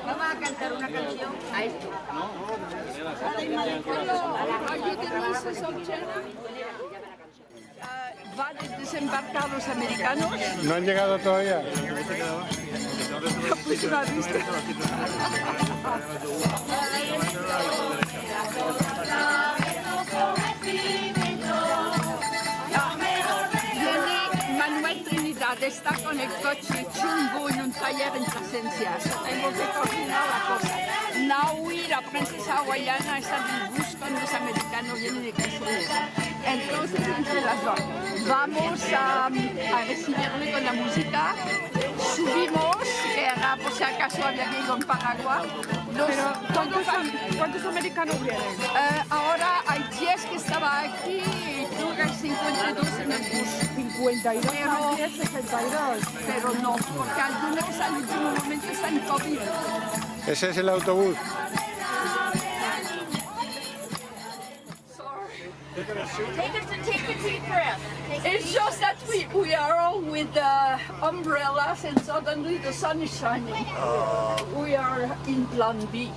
Vamos a cantar una canción a esto. ¿Va a desembarcar los americanos? ¿No han llegado todavía? Pues una vista. Viene Manuel Trinidad, está con el coche chungo en un taller en Plasencia. Tengo que coordinar la cosa. Naui, la princesa hawaiana, está en el bus con los americanos, vienen de Castellón. Entonces, entre las dos, vamos a recibirle con la música. Subimos, que era por si acaso había que ir con paraguas. ¿Cuántos americanos vienen? Ahora hay 10 que estaban aquí y creo que hay 52 en el bus. 52 más 10, 62. Pero no, porque algunos al último momento están COVID. Ese es el autobús. Take a deep breath. It's just that we are all with umbrellas and suddenly the sun is shining. We are in plan B.